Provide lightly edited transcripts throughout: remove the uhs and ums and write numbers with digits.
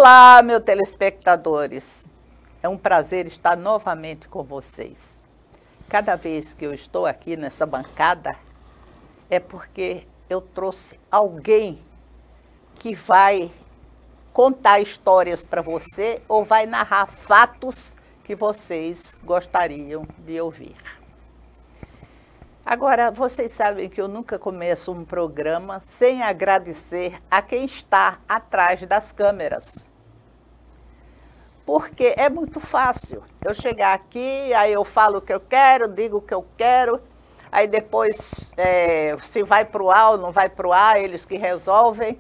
Olá, meus telespectadores. É um prazer estar novamente com vocês. Cada vez que eu estou aqui nessa bancada, é porque eu trouxe alguém que vai contar histórias para você ou vai narrar fatos que vocês gostariam de ouvir. Agora, vocês sabem que eu nunca começo um programa sem agradecer a quem está atrás das câmeras. Porque é muito fácil eu chegar aqui, aí eu falo o que eu quero, digo o que eu quero, aí depois se vai para o ar ou não vai para o ar, eles que resolvem.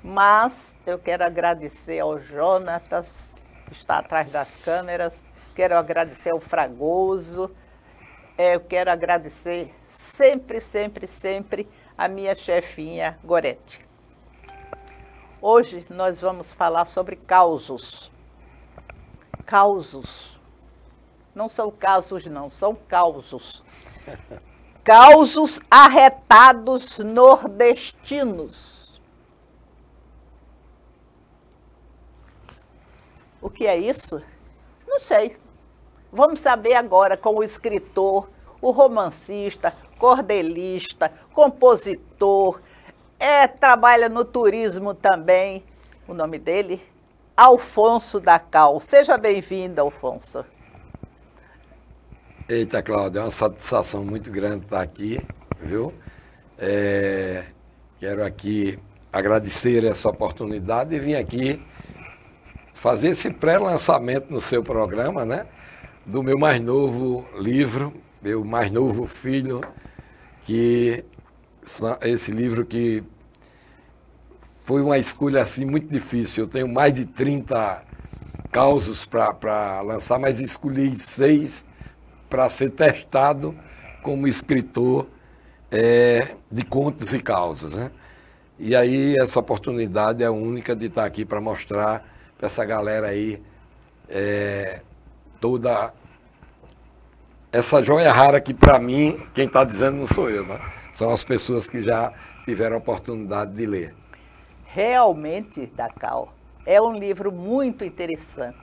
Mas eu quero agradecer ao Jonatas, que está atrás das câmeras, quero agradecer ao Fragoso, eu quero agradecer sempre, sempre, sempre a minha chefinha Gorete. Hoje nós vamos falar sobre causos. Causos. Não são casos, não, são causos. Causos arretados nordestinos. O que é isso? Não sei. Vamos saber agora com o escritor, o romancista, cordelista, compositor, trabalha no turismo também. O nome dele, Alfonso da Cal. Seja bem-vindo, Alfonso. Eita, Cláudia, é uma satisfação muito grande estar aqui, viu? Quero aqui agradecer essa oportunidade e vim aqui fazer esse pré-lançamento no seu programa, né? Do meu mais novo livro, meu mais novo filho, que esse livro que foi uma escolha assim muito difícil. Eu tenho mais de 30 causos para lançar, mas escolhi 6 para ser testado como escritor de contos e causos, né? E aí essa oportunidade é única de estar aqui para mostrar para essa galera aí toda essa joia rara que, para mim, quem está dizendo não sou eu, né? São as pessoas que já tiveram a oportunidade de ler. Realmente, da Cal, é um livro muito interessante.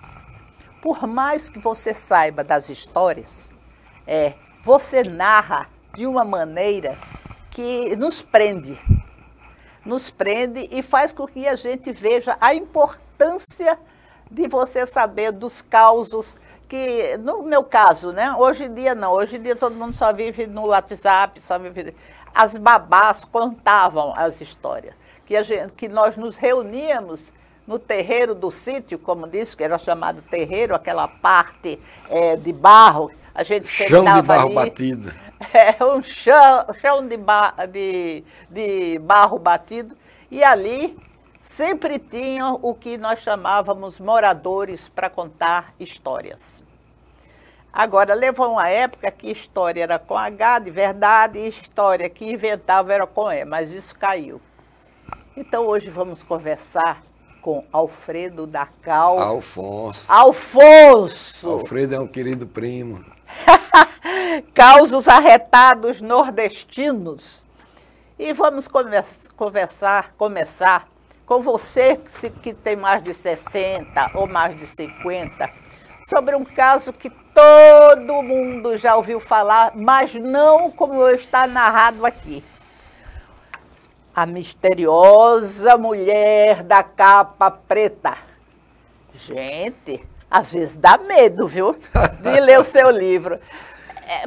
Por mais que você saiba das histórias, você narra de uma maneira que nos prende e faz com que a gente veja a importância de você saber dos causos que, no meu caso, né? Hoje em dia não, hoje em dia todo mundo só vive no WhatsApp, só vive... As babás contavam as histórias, que nós nos reuníamos no terreiro do sítio, como disse, que era chamado terreiro, aquela parte de barro, a gente chão de barro ali, batido. Um chão de barro batido, e ali sempre tinham o que nós chamávamos moradores para contar histórias. Agora, levou uma época que história era com H, de verdade, e história que inventava era com E, mas isso caiu. Então, hoje vamos conversar com Alfredo da Cal. Alfonso. Alfonso! Alfredo é um querido primo. Causos arretados nordestinos. E vamos começar com você que tem mais de 60 ou mais de 50, sobre um caso que todo mundo já ouviu falar, mas não como está narrado aqui. A misteriosa mulher da capa preta. Gente, às vezes dá medo, viu, de ler o seu livro.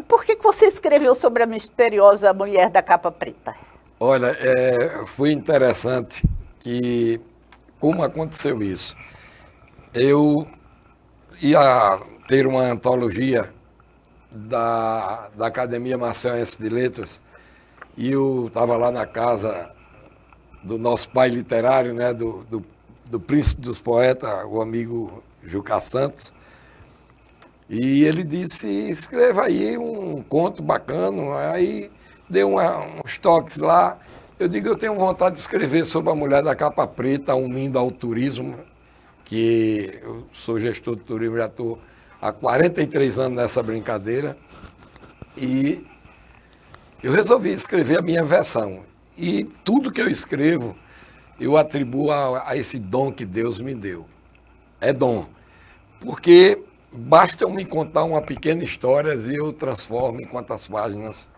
Por que você escreveu sobre a misteriosa mulher da capa preta? Olha, foi interessante que, como aconteceu isso, eu ia ter uma antologia da Academia Maceioense de Letras e eu estava lá na casa do nosso pai literário, né, do príncipe dos poetas, o amigo Juca Santos, e ele disse, escreva aí um conto bacana, aí deu uns toques lá. Eu digo, eu tenho vontade de escrever sobre a mulher da capa preta, unindo ao turismo, que eu sou gestor de turismo, já estou há 43 anos nessa brincadeira, e eu resolvi escrever a minha versão. E tudo que eu escrevo, eu atribuo a esse dom que Deus me deu. É dom. Porque basta eu me contar uma pequena história e eu transformo em quantas páginas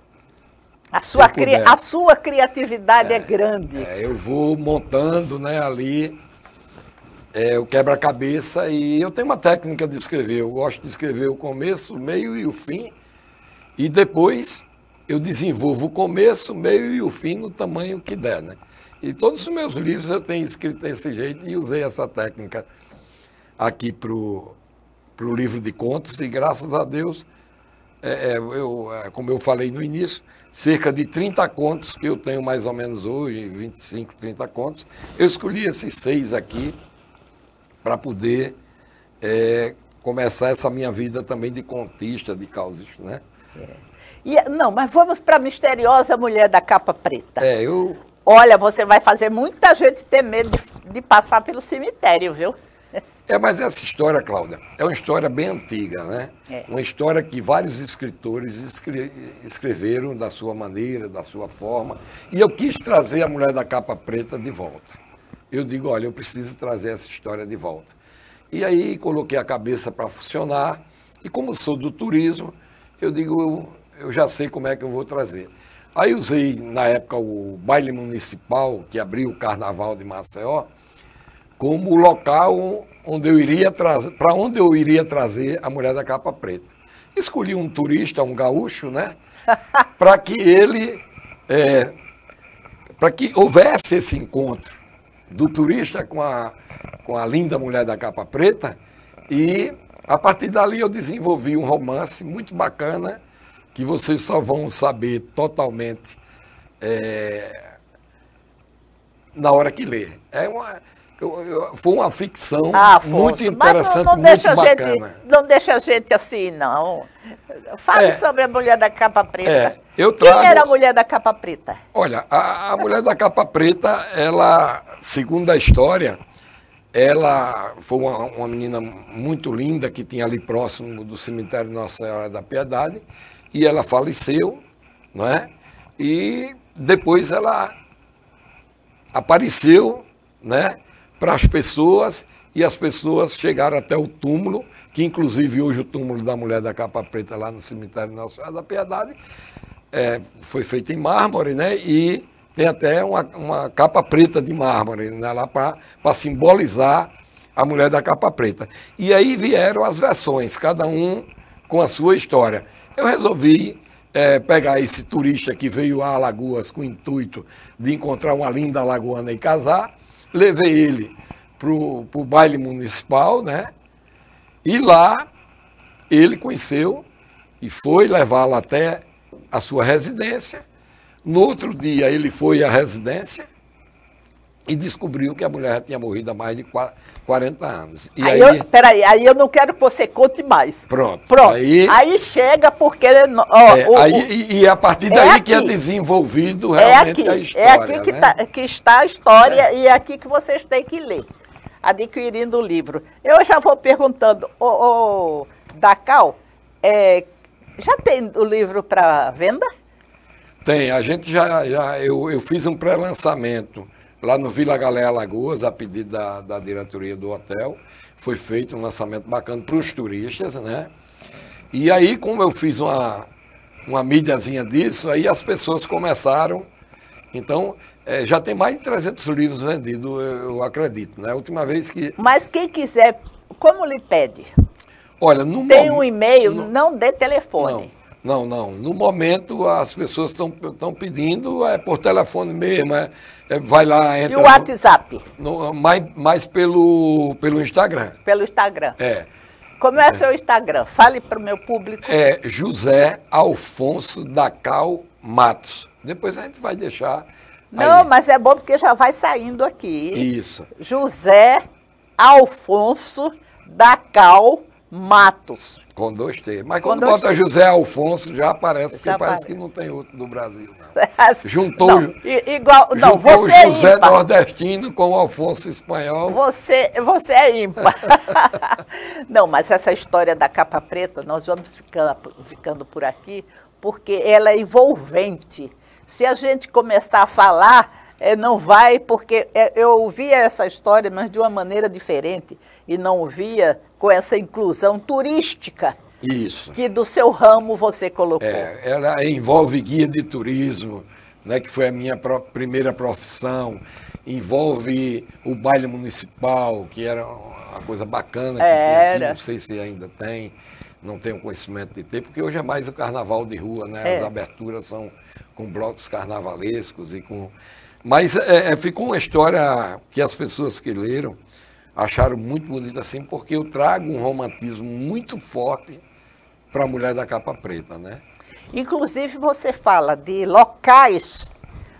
A sua, eu puder. a sua criatividade é grande. Eu vou montando, né, ali o quebra-cabeça, e eu tenho uma técnica de escrever. Eu gosto de escrever o começo, o meio e o fim, e depois eu desenvolvo o começo, o meio e o fim no tamanho que der, né? E todos os meus livros eu tenho escrito desse jeito e usei essa técnica aqui para o livro de contos, e graças a Deus, como eu falei no início, cerca de 30 contos que eu tenho mais ou menos hoje, 25, 30 contos. Eu escolhi esses 6 aqui para poder começar essa minha vida também de contista, de causista, né? Não, mas vamos para a misteriosa mulher da capa preta. Olha, você vai fazer muita gente ter medo de passar pelo cemitério, viu? Mas essa história, Cláudia, é uma história bem antiga, né? Uma história que vários escritores escreveram da sua maneira, da sua forma, e eu quis trazer a mulher da capa preta de volta. Eu digo, olha, eu preciso trazer essa história de volta. E aí coloquei a cabeça para funcionar, e como sou do turismo, eu digo, eu já sei como é que eu vou trazer. Aí usei, na época, o baile municipal, que abriu o Carnaval de Maceió, como o local onde eu iria trazer, para onde eu iria trazer a mulher da capa preta. Escolhi um turista, um gaúcho, né? Para que para que houvesse esse encontro do turista com a linda mulher da capa preta, e a partir dali eu desenvolvi um romance muito bacana, que vocês só vão saber totalmente na hora que ler. Foi uma ficção muito interessante, muito bacana. Não deixa a gente assim, não. Fale sobre a mulher da capa preta. Quem era a mulher da capa preta? Olha, a mulher da capa preta, ela, segundo a história, ela foi uma menina muito linda que tinha ali próximo do cemitério Nossa Senhora da Piedade, e ela faleceu, não é? E depois ela apareceu, né, para as pessoas, e as pessoas chegaram até o túmulo, que inclusive hoje o túmulo da mulher da capa preta lá no cemitério Nossa Senhora da Piedade foi feito em mármore, né? E tem até uma capa preta de mármore, né, lá para simbolizar a mulher da capa preta. E aí vieram as versões, cada um com a sua história. Eu resolvi pegar esse turista que veio a Alagoas com o intuito de encontrar uma linda alagoana e casar, levei ele para o baile municipal, né? E lá ele conheceu e foi levá-la até a sua residência. No outro dia ele foi à residência e descobriu que a mulher tinha morrido há mais de 40 anos. E peraí, aí eu não quero que você conte mais. Pronto. Aí chega porque... e a partir daí que é desenvolvido realmente a história. É aqui que está a história, e é aqui que vocês têm que ler, adquirindo o livro. Eu já vou perguntando, Dacal, já tem o livro para venda? Tem, a gente eu fiz um pré-lançamento lá no Vila Galé Alagoas, a pedido da diretoria do hotel. Foi feito um lançamento bacana para os turistas, né? E aí, como eu fiz uma mídiazinha disso, aí as pessoas começaram. Então, já tem mais de 300 livros vendidos, eu acredito, né? A última vez que... Mas quem quiser, como lhe pede? Olha, tem um e-mail, não dê telefone. Não. No momento, as pessoas estão pedindo por telefone mesmo. Vai lá, entra... E o WhatsApp? Mais pelo Instagram. Pelo Instagram. Como é o seu Instagram? Fale para o meu público. José Alfonso Dacal Matos. Depois a gente vai deixar... Não, mas é bom porque já vai saindo aqui. Isso. José Alfonso Dacal Matos. Com 2 T. Mas quando bota José Alfonso, já aparece, porque parece que não tem outro do Brasil, não. Juntou você o José nordestino com o Alfonso espanhol. Você é ímpar. Não, mas essa história da capa preta, nós vamos ficando por aqui, porque ela é envolvente. Se a gente começar a falar, não vai, porque eu ouvia essa história, mas de uma maneira diferente, e não via com essa inclusão turística. Isso. Que do seu ramo você colocou. Ela envolve guia de turismo, né, que foi a minha primeira profissão, envolve o baile municipal, que era uma coisa bacana que tinha aqui, não sei se ainda tem, não tenho conhecimento de ter, porque hoje é mais o carnaval de rua, né? As aberturas são com blocos carnavalescos e com... Mas ficou uma história que as pessoas que leram acharam muito bonita assim, porque eu trago um romantismo muito forte para a mulher da capa preta, né? Inclusive você fala de locais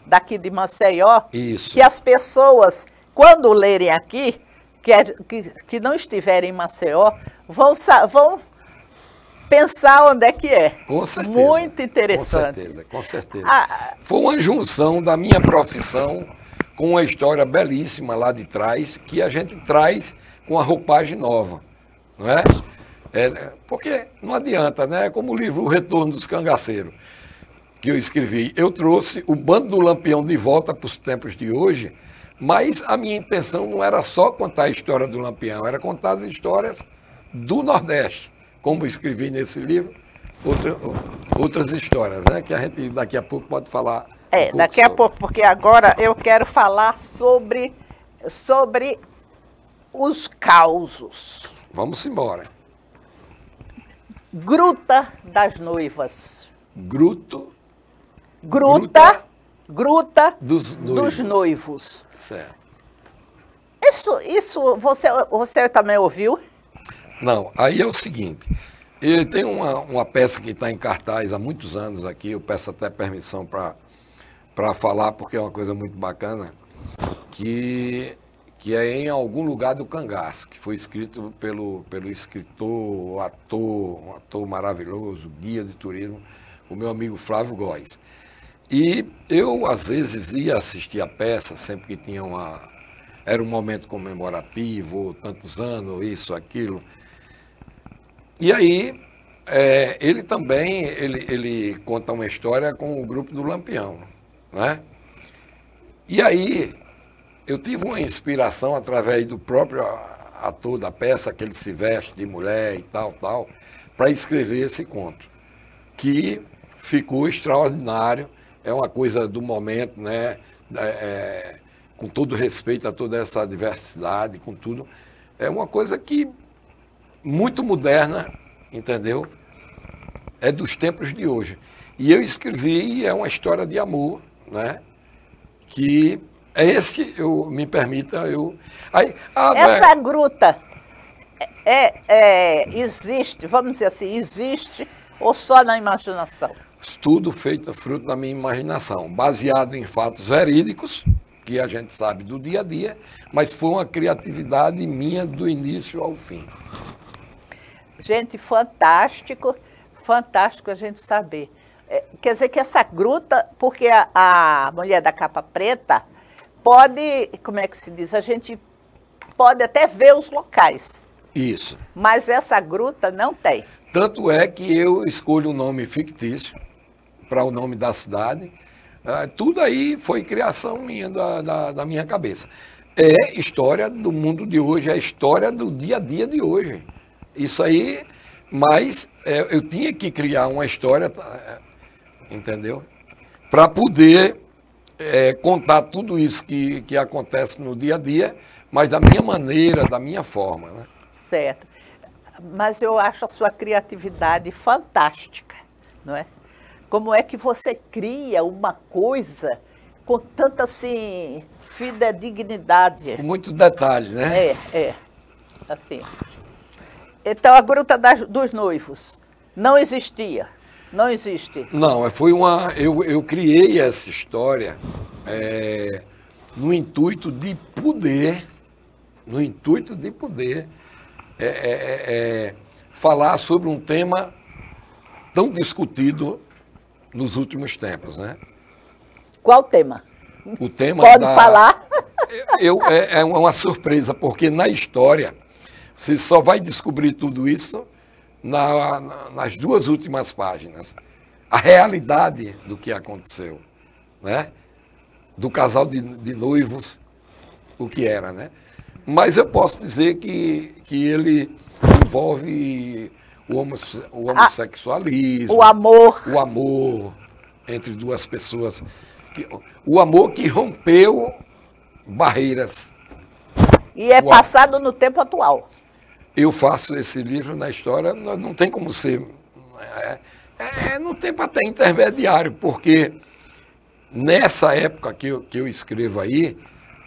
daqui de Maceió, Isso. Que as pessoas, quando lerem aqui, que não estiverem em Maceió, vão pensar onde é que é. Com certeza. Muito interessante. Com certeza, com certeza. Foi uma junção da minha profissão com uma história belíssima lá de trás, que a gente traz com a roupagem nova, não é? Porque não adianta, né? Como o livro O Retorno dos Cangaceiros, que eu escrevi, eu trouxe o Bando do Lampião de volta para os tempos de hoje, mas a minha intenção não era só contar a história do Lampião, era contar as histórias do Nordeste, como eu escrevi nesse livro, outras histórias, né? Que a gente daqui a pouco pode falar. Daqui a pouco, porque agora eu quero falar sobre os causos. Vamos embora. Gruta das Noivas. Gruta dos Noivos. Certo. Isso você também ouviu? Não, aí é o seguinte, tem uma peça que está em cartaz há muitos anos aqui, eu peço até permissão para falar, porque é uma coisa muito bacana, que é Em Algum Lugar do Cangaço, que foi escrito pelo escritor, um ator maravilhoso, guia de turismo, o meu amigo Flávio Góes. E eu, às vezes, ia assistir a peça, sempre que tinha era um momento comemorativo, tantos anos, isso, aquilo. E aí, ele também, ele conta uma história com o grupo do Lampião, né? E aí, eu tive uma inspiração através do próprio ator da peça, que ele se veste de mulher e tal, para escrever esse conto, que ficou extraordinário, é uma coisa do momento, né? Com todo respeito a toda essa diversidade, com tudo, é uma coisa que muito moderna, entendeu? É dos tempos de hoje. E eu escrevi, é uma história de amor, né? Que me permita, essa gruta existe, vamos dizer assim, existe ou só na imaginação? Tudo fruto da minha imaginação, baseado em fatos verídicos, que a gente sabe do dia a dia, mas foi uma criatividade minha do início ao fim. Gente, fantástico a gente saber. Quer dizer que essa gruta, porque a mulher da capa preta pode, como é que se diz, a gente pode até ver os locais. Isso. Mas essa gruta não tem. Tanto é que eu escolho um nome fictício para o nome da cidade. Tudo aí foi criação minha, da minha cabeça. É história do mundo de hoje, é história do dia a dia de hoje. Isso aí, mas eu tinha que criar uma história, entendeu? Para poder contar tudo isso que acontece no dia a dia, mas da minha maneira, da minha forma, né? Certo. Mas eu acho a sua criatividade fantástica, não é? Como é que você cria uma coisa com tanta, assim, fidedignidade? Com muito detalhe, né? Assim. Então, a Gruta dos Noivos não existia, não existe? Não, eu criei essa história no intuito de poder, falar sobre um tema tão discutido nos últimos tempos, né? Qual tema? O tema Pode falar? É uma surpresa, porque na história você só vai descobrir tudo isso nas duas últimas páginas. A realidade do que aconteceu, né? do casal de noivos, o que era, né? Mas eu posso dizer que ele envolve o homossexualismo, o amor entre duas pessoas, o amor que rompeu barreiras. E é passado no tempo atual. Eu faço esse livro na história, não tem como ser... no tempo até intermediário, porque nessa época que eu escrevo aí,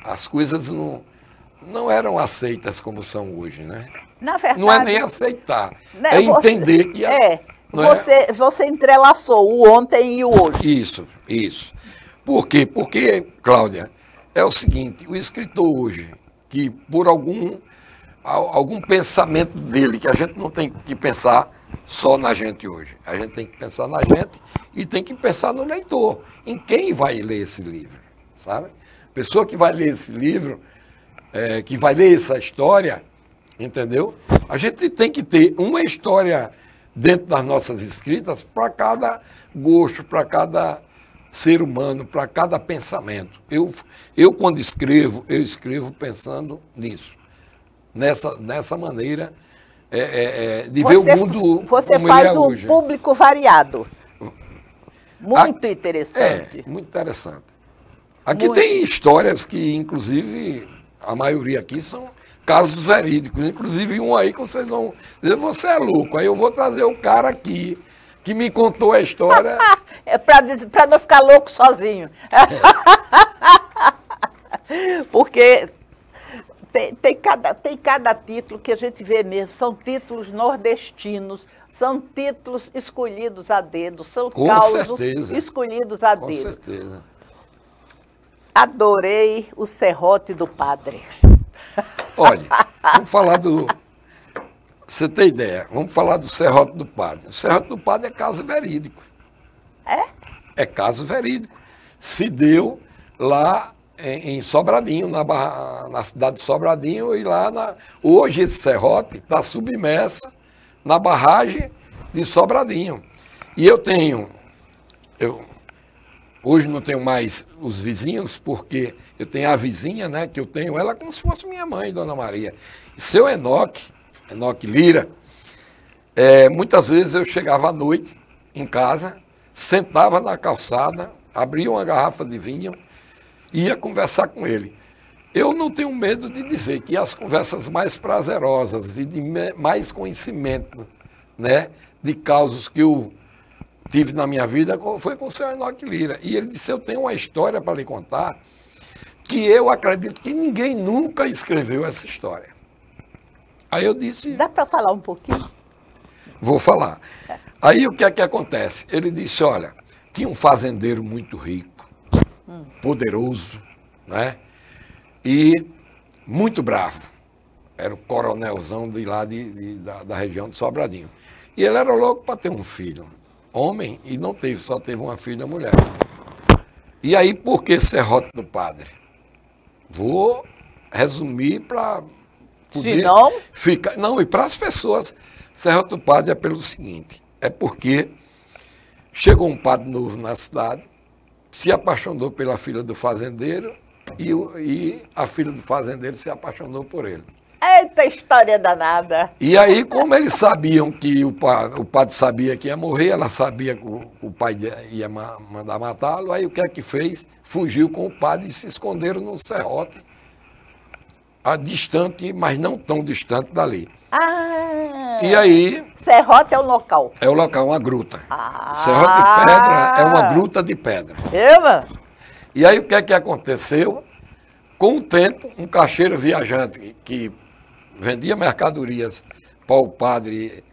as coisas não eram aceitas como são hoje, né? Na verdade... Não é nem aceitar, né, é entender que... Você entrelaçou o ontem e o hoje. Isso. Por quê? Porque, Cláudia, é o seguinte, o escritor hoje, que por algum pensamento dele, que a gente não tem que pensar só na gente hoje, a gente tem que pensar na gente e tem que pensar no leitor, em quem vai ler esse livro, sabe? A pessoa que vai ler esse livro, que vai ler essa história, entendeu? A gente tem que ter uma história dentro das nossas escritas para cada gosto, para cada ser humano, para cada pensamento. Eu quando escrevo, eu escrevo pensando nisso, nessa maneira de ver o mundo você como faz ele é hoje. Público variado. Muito interessante. Muito interessante. Aqui tem histórias que, inclusive, a maioria aqui são casos verídicos. Inclusive um aí que vocês vão dizer, você é louco. Aí eu vou trazer o cara aqui que me contou a história. É para não ficar louco sozinho. Porque tem cada título que a gente vê mesmo. São títulos nordestinos, são títulos escolhidos a dedo, são causos escolhidos a dedo. Com certeza. Adorei o serrote do padre. Olha, vamos falar do... Você tem ideia? Vamos falar do serrote do padre. O serrote do padre é caso verídico. É? É caso verídico. Se deu lá em Sobradinho, na cidade de Sobradinho, e lá hoje esse serrote está submerso na barragem de Sobradinho. E hoje não tenho mais os vizinhos, porque eu tenho a vizinha, né, que eu tenho ela como se fosse minha mãe, Dona Maria. E seu Enoque Lira, muitas vezes eu chegava à noite em casa, sentava na calçada, abria uma garrafa de vinho, ia conversar com ele. Eu não tenho medo de dizer que as conversas mais prazerosas e de mais conhecimento, né, de causos que eu tive na minha vida foi com o seu Enoque Lira. E ele disse, eu tenho uma história para lhe contar que eu acredito que ninguém nunca escreveu essa história. Aí eu disse... Dá para falar um pouquinho? Vou falar. Aí o que é que acontece? Ele disse, olha, tinha um fazendeiro muito rico, poderoso, né? E muito bravo. Era o coronelzão de lá da região de Sobradinho. E ele era louco para ter um filho, homem, e não teve, só teve uma filha mulher. E aí, por que serrote do padre? Vou resumir para poder ficar... Não, e para as pessoas, serrote do padre é pelo seguinte, é porque chegou um padre novo na cidade, se apaixonou pela filha do fazendeiro e a filha do fazendeiro se apaixonou por ele. Eita história danada! E aí, como eles sabiam que o padre sabia que ia morrer, ela sabia que o pai ia mandar matá-lo, aí o que é que fez? Fugiu com o padre e se esconderam num serrote, distante, mas não tão distante dali. Ah! E aí... Serrote é o local? É o local, uma gruta. Serrote de pedra é uma gruta de pedra. E aí o que é que aconteceu? Com o tempo, um caixeiro viajante que vendia mercadorias para o padre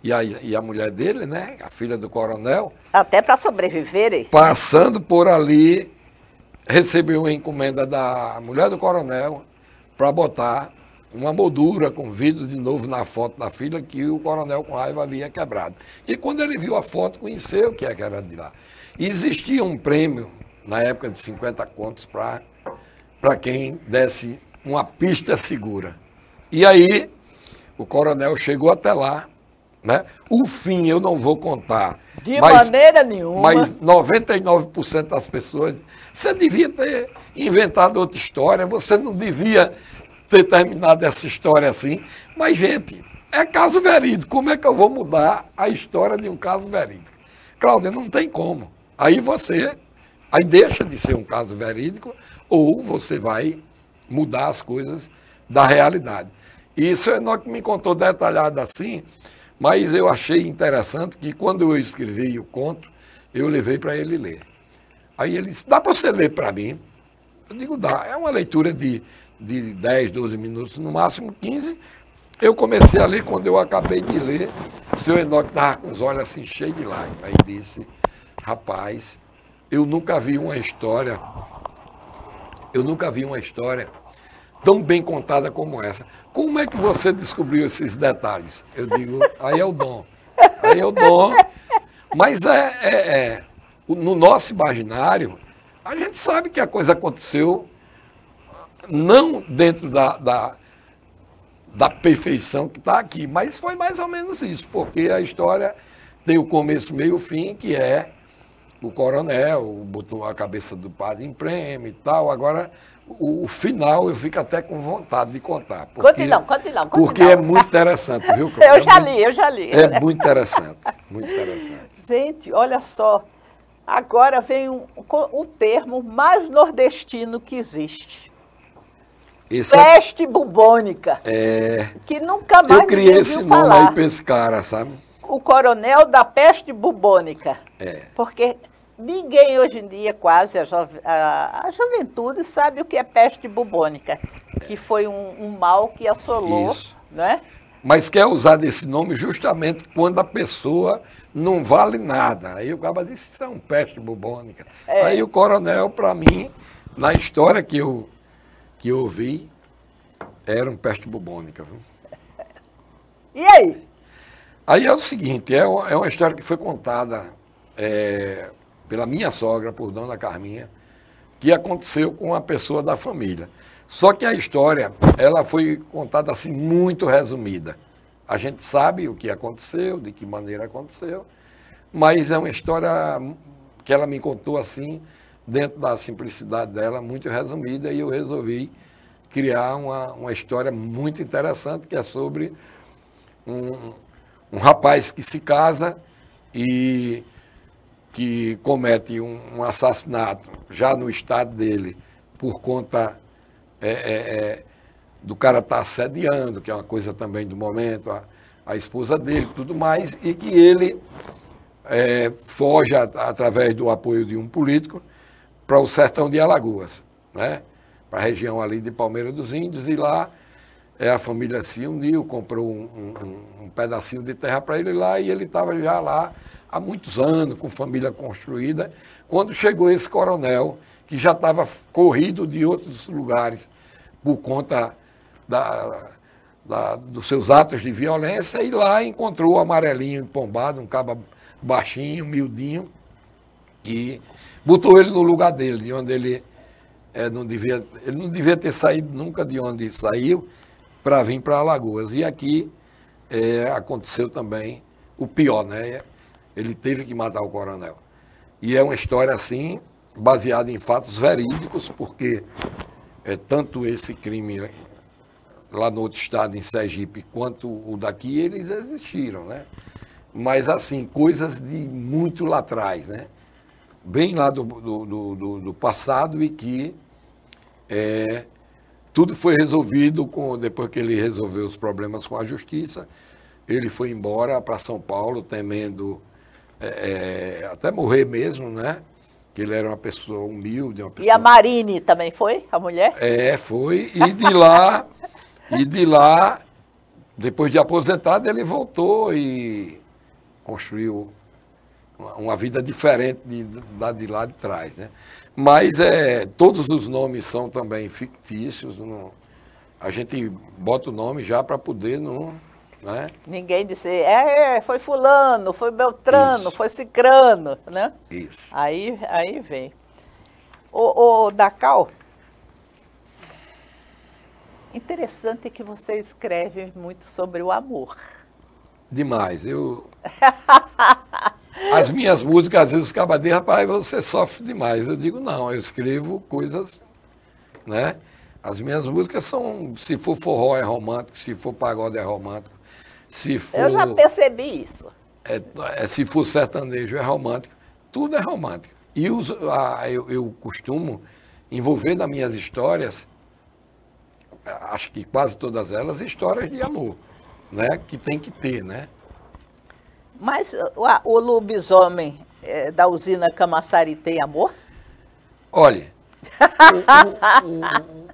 e a mulher dele, né, a filha do coronel. Até para sobreviverem. Passando por ali, recebeu uma encomenda da mulher do coronel para botar uma moldura com vidro de novo na foto da filha que o coronel com raiva havia quebrado. E quando ele viu a foto, conheceu o que era de lá. E existia um prêmio, na época de 50 contos, para quem desse uma pista segura. E aí, o coronel chegou até lá né? O fim eu não vou contar. De maneira nenhuma. Mas 99% das pessoas, você devia ter inventado outra história, você não devia ter terminado essa história assim. Mas, gente, é caso verídico. Como é que eu vou mudar a história de um caso verídico? Cláudia, não tem como. Aí deixa de ser um caso verídico, ou você vai mudar as coisas da realidade. Isso o Enoque me contou detalhado assim, mas eu achei interessante que quando eu escrevi o conto, eu levei para ele ler. Aí ele disse, dá para você ler para mim? Eu digo, dá. É uma leitura de 10, 12 minutos, no máximo 15. Eu comecei a ler, quando eu acabei de ler, o seu Enoque estava com os olhos assim, cheios de lágrimas. Aí disse, rapaz, eu nunca vi uma história tão bem contada como essa. Como é que você descobriu esses detalhes? Eu digo, aí é o dom. Aí é o dom. Mas no nosso imaginário, a gente sabe que a coisa aconteceu não dentro da perfeição que está aqui, mas foi mais ou menos isso, porque a história tem o começo, meio e fim, que é o coronel botou a cabeça do padre em prêmio e tal. Agora, o final eu fico até com vontade de contar. Conte não. Porque é muito interessante, viu, Cláudia? Eu já li. É muito interessante, muito interessante. Gente, olha só, agora vem o termo mais nordestino que existe. Peste bubônica. Que nunca mais eu criei esse nome aí para esse cara, sabe? O coronel da peste bubônica. Porque ninguém hoje em dia, quase a juventude, sabe o que é peste bubônica, que foi um mal que assolou, isso. Não é? Mas quer usar desse nome justamente quando a pessoa não vale nada. Aí o cara disse, isso é um peste bubônica. Aí o coronel, para mim, na história que eu ouvi, era um peste bubônica. Viu? E aí? Aí é o seguinte, é uma história que foi contada pela minha sogra, por Dona Carminha, que aconteceu com uma pessoa da família. Só que a história, ela foi contada assim, muito resumida. A gente sabe o que aconteceu, de que maneira aconteceu, mas é uma história que ela me contou assim, dentro da simplicidade dela, muito resumida, e eu resolvi criar uma história muito interessante, que é sobre um rapaz que se casa e que comete um assassinato já no estado dele, por conta do cara estar assediando, que é uma coisa também do momento, a esposa dele, tudo mais, e que ele foge através do apoio de um político para o sertão de Alagoas, né? Para a região ali de Palmeira dos Índios, e lá a família se uniu, comprou um pedacinho de terra para ele lá, e ele estava já lá há muitos anos, com família construída, quando chegou esse coronel, que já estava corrido de outros lugares por conta dos seus atos de violência, e lá encontrou o amarelinho empombado, um caba baixinho, miudinho, que botou ele no lugar dele, de onde ele não devia ter saído nunca de onde saiu, para vir para Alagoas. E aqui aconteceu também o pior, né? Ele teve que matar o coronel. E é uma história assim, baseada em fatos verídicos, porque tanto esse crime lá no outro estado, em Sergipe, quanto o daqui, eles existiram, né? Mas assim, coisas de muito lá atrás, né? Bem lá do passado, e que tudo foi resolvido depois que ele resolveu os problemas com a justiça. Ele foi embora para São Paulo, temendo até morrer mesmo, né? Que ele era uma pessoa humilde. Uma pessoa... E a Marine também foi, a mulher? Foi. E de lá, depois de aposentado, ele voltou e construiu uma vida diferente de lá de trás, né? Mas todos os nomes são também fictícios. A gente bota o nome já para poder não... Né? Ninguém disse, foi fulano, foi Beltrano, Isso. foi Cicrano, né? Isso. Aí vem. O Dacal, interessante que você escreve muito sobre o amor. Demais. As minhas músicas, às vezes os cabas dizem, rapaz, você sofre demais. Eu digo, não, eu escrevo coisas, né? As minhas músicas são, se for forró é romântico, se for pagode é romântico, se for... Eu já percebi isso. Se for sertanejo é romântico, tudo é romântico. E eu costumo envolver nas minhas histórias, acho que quase todas elas, histórias de amor, né? Que tem que ter, né? Mas o lobisomem da usina Camaçari tem amor? Olha,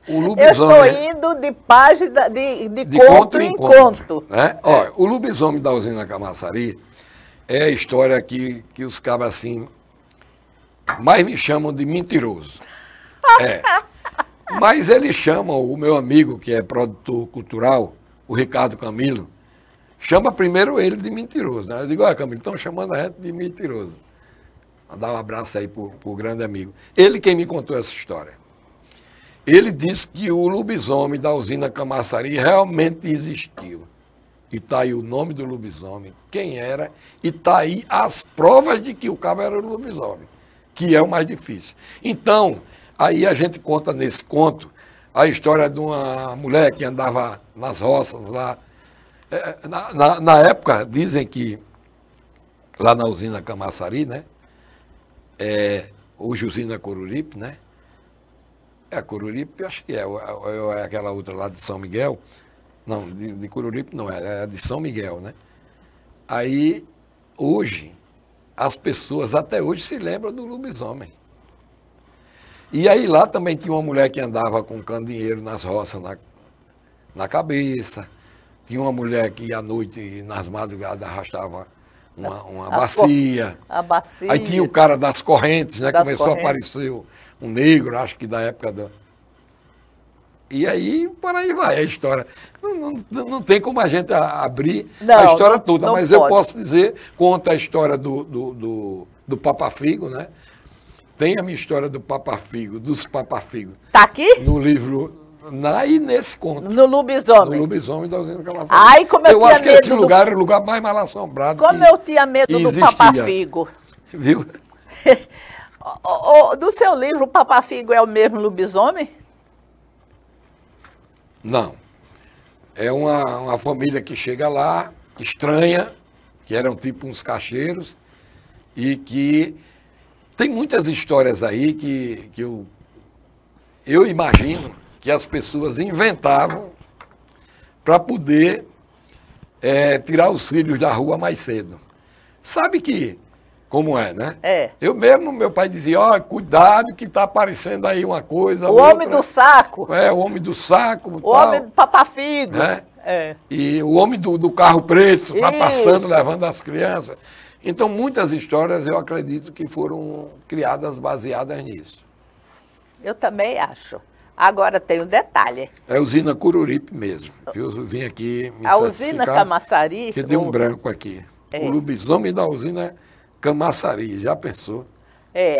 o lobisomem... Eu estou indo de página, de conto em conto. Né? Olha, o lobisomem da usina Camaçari é a história que os cabras assim mais me chamam de mentiroso. Mas eles chamam o meu amigo, que é produtor cultural, o Ricardo Camilo, chama primeiro ele de mentiroso. Né? Eu digo, olha, Camilo, estão chamando a gente de mentiroso. Vou dar um abraço aí pro grande amigo. Ele quem me contou essa história. Ele disse que o lobisomem da usina Camaçari realmente existiu. E está aí o nome do lobisomem, quem era, e está aí as provas de que o cabo era o lobisomem, que é o mais difícil. Então, aí a gente conta nesse conto a história de uma mulher que andava nas roças lá. Na época, dizem que lá na usina Camaçari, né? Hoje usina Coruripe, né? É a Coruripe, acho que é aquela outra lá de São Miguel. Não, de Coruripe não é de São Miguel, né? Aí, hoje, as pessoas até hoje se lembram do lobisomem. E aí lá também tinha uma mulher que andava com candinheiro nas roças na cabeça. Tinha uma mulher que à noite, nas madrugadas, arrastava uma bacia. A bacia. Aí tinha o cara das correntes, né? Começou a aparecer um negro, acho que da época da... E aí, por aí vai a história. Não tem como a gente abrir a história toda, mas eu posso dizer, conta a história do Papa Figo, né? Tem a minha história do Papa Figo, dos Papa Figo. Tá aqui? No livro, e nesse conto. No lobisomem. No lobisomem da usina Camaçari. Ai, como eu acho que esse lugar era o lugar mais mal assombrado. Como eu tinha medo do Papa Figo. Viu? Do seu livro, o Papa Figo é o mesmo lobisomem? Não. É uma família que chega lá, estranha, que eram tipo uns cacheiros, e que tem muitas histórias aí que eu imagino que as pessoas inventavam para poder tirar os filhos da rua mais cedo. Sabe como é, né? Eu mesmo, meu pai dizia, cuidado que está aparecendo aí uma coisa. O homem do saco. O homem do saco. O homem do Papa Figo. Né? E o homem do carro preto está passando, levando as crianças. Então, muitas histórias eu acredito que foram criadas baseadas nisso. Eu também acho. Agora tem um detalhe. É a usina Coruripe mesmo. Eu vim aqui me a usina Camaçari... Que deu um branco aqui. O lobisomem da usina Camaçari, já pensou?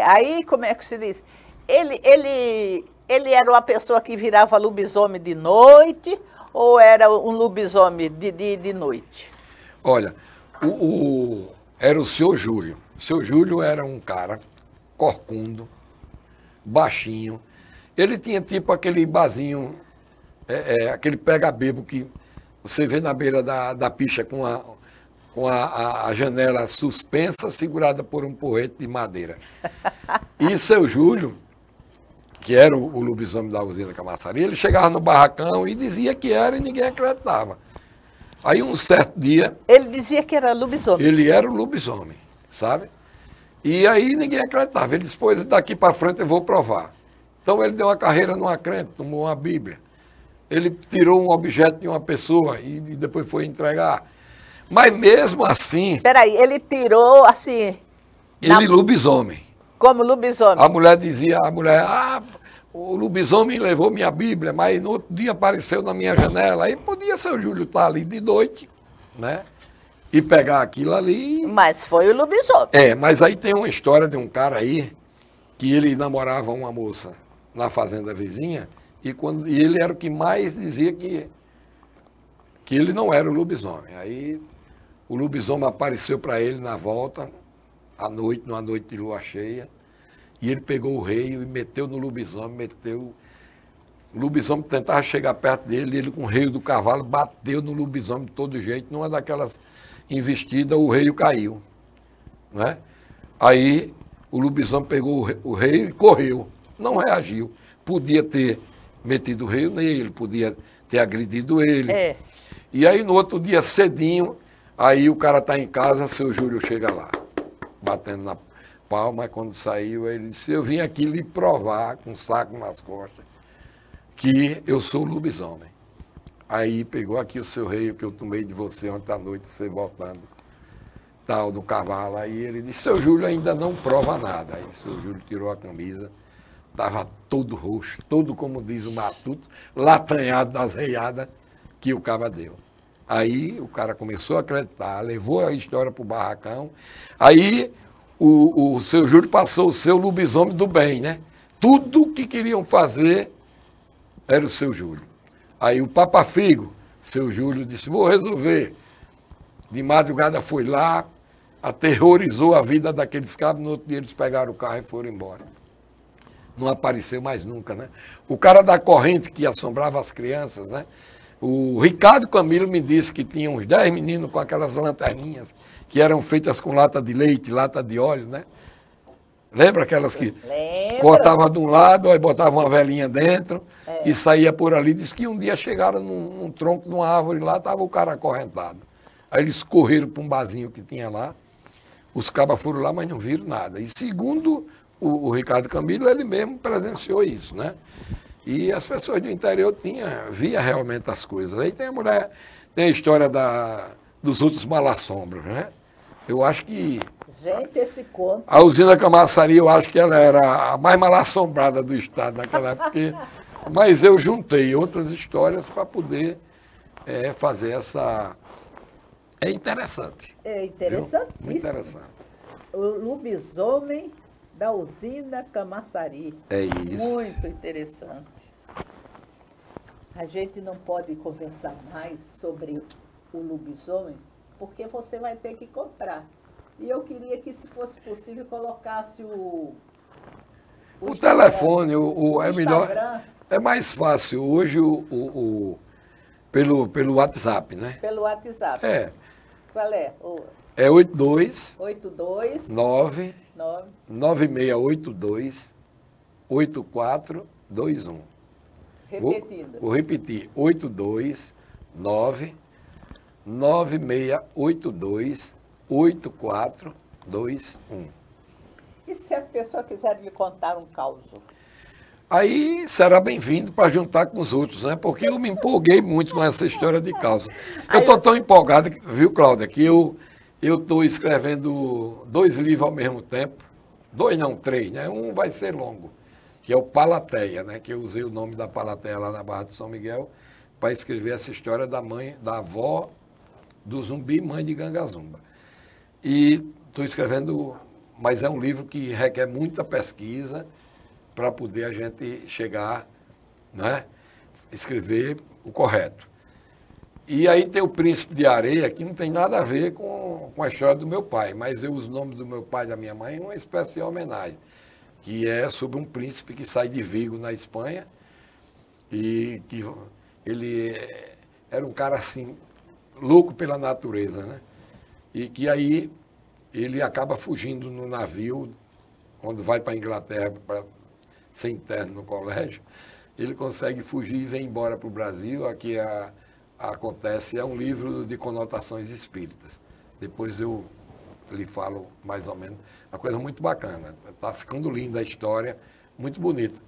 Aí como é que se diz? Ele era uma pessoa que virava lobisomem de noite ou era um lobisomem de noite? Olha, era o seu Júlio. O seu Júlio era um cara corcundo, baixinho. Ele tinha tipo aquele barzinho, aquele pega-bebo que você vê na beira da pista com a janela suspensa, segurada por um porrete de madeira. E seu Júlio, que era o lobisomem da usina Camaçari, ele chegava no barracão e dizia que era e ninguém acreditava. Aí um certo dia... Ele dizia que era lobisomem. Ele era o lobisomem, sabe? E aí ninguém acreditava. Ele disse, pois daqui para frente eu vou provar. Então ele deu uma carreira numa crente, tomou uma Bíblia. Ele tirou um objeto de uma pessoa e depois foi entregar. Mas mesmo assim... Espera aí, ele tirou assim... Ele lobisomem. Como lobisomem? A mulher dizia, o lobisomem levou minha Bíblia, mas no outro dia apareceu na minha janela. Aí podia ser o Júlio estar ali de noite, né? E pegar aquilo ali. Mas foi o lobisomem. Mas aí tem uma história de um cara aí, que ele namorava uma moça na fazenda vizinha, e ele era o que mais dizia que ele não era o lobisomem. Aí o lobisomem apareceu para ele na volta, à noite, numa noite de lua cheia, e ele pegou o rei e meteu no lobisomem, O lobisomem tentava chegar perto dele, e ele com o reio do cavalo bateu no lobisomem de todo jeito, numa daquelas investidas o reio caiu, né? Aí o lobisomem pegou o reio e correu, não reagiu. Podia ter metido o reio nele, podia ter agredido ele. E aí no outro dia cedinho, aí o cara está em casa, seu Júlio chega lá, batendo na palma, quando saiu, ele disse, eu vim aqui lhe provar, com um saco nas costas, que eu sou o lobisomem. Aí pegou aqui o seu rei, que eu tomei de você ontem à noite, você voltando, tal, do cavalo. Aí ele disse, seu Júlio ainda não prova nada. Aí seu Júlio tirou a camisa, estava todo roxo, todo, como diz o matuto, latanhado das reiadas que o caba deu. Aí o cara começou a acreditar, levou a história para o barracão. Aí o seu Júlio passou o seu lobisomem do bem, né? Tudo que queriam fazer era o seu Júlio. Aí o Papa Figo, seu Júlio, disse, vou resolver. De madrugada foi lá, aterrorizou a vida daqueles cabos, no outro dia eles pegaram o carro e foram embora. Não apareceu mais nunca, né? O cara da corrente que assombrava as crianças, né? O Ricardo Camilo me disse que tinha uns 10 meninos com aquelas lanterninhas que eram feitas com lata de leite, lata de óleo, né? Lembra aquelas que cortava de um lado, aí botava uma velhinha dentro e saía por ali. Diz que um dia chegaram num tronco de uma árvore lá, estava o cara acorrentado. Aí eles correram para um barzinho que tinha lá, os cabas foram lá, mas não viram nada. E segundo o Ricardo Camilo, ele mesmo presenciou isso, né? E as pessoas do interior via realmente as coisas. Aí tem a história dos outros mal-assombros, né? Eu acho que... Gente, esse conto... A usina Camaçari, eu acho que ela era a mais mal-assombrada do estado naquela época. Mas eu juntei outras histórias para poder fazer essa... É interessante. É interessantíssimo. Muito interessante. O lobisomem da usina Camaçari. É isso. Muito interessante. A gente não pode conversar mais sobre o lobisomem, porque você vai ter que comprar. E eu queria que, se fosse possível, colocasse o telefone, é melhor. Instagram. É mais fácil hoje pelo WhatsApp, né? Pelo WhatsApp. É. Qual é? É 82 9 9682 8421. Repetindo. Vou repetir. 82 9682 8421. E se as pessoas quiserem lhe contar um caos? Aí será bem-vindo para juntar com os outros, né? Porque eu me empolguei muito com essa história de causa. Eu estou tão empolgado, viu, Cláudia, que eu estou escrevendo 2 livros ao mesmo tempo. 2 não, 3, né? Um vai ser longo, que é o Palateia, né? Que eu usei o nome da Palateia lá na Barra de São Miguel para escrever essa história da avó do Zumbi, mãe de Gangazumba. E estou escrevendo, mas é um livro que requer muita pesquisa para poder a gente chegar, né, escrever o correto. E aí tem o Príncipe de Areia, que não tem nada a ver com a história do meu pai, mas eu uso o nome do meu pai e da minha mãe em uma espécie de homenagem, que é sobre um príncipe que sai de Vigo, na Espanha, e que ele era um cara assim, louco pela natureza, né? E que aí ele acaba fugindo no navio, quando vai para a Inglaterra para ser interno no colégio, ele consegue fugir e vem embora para o Brasil. Aqui acontece, é um livro de conotações espíritas. Depois eu lhe falo mais ou menos, uma coisa muito bacana. Está ficando linda a história, muito bonita.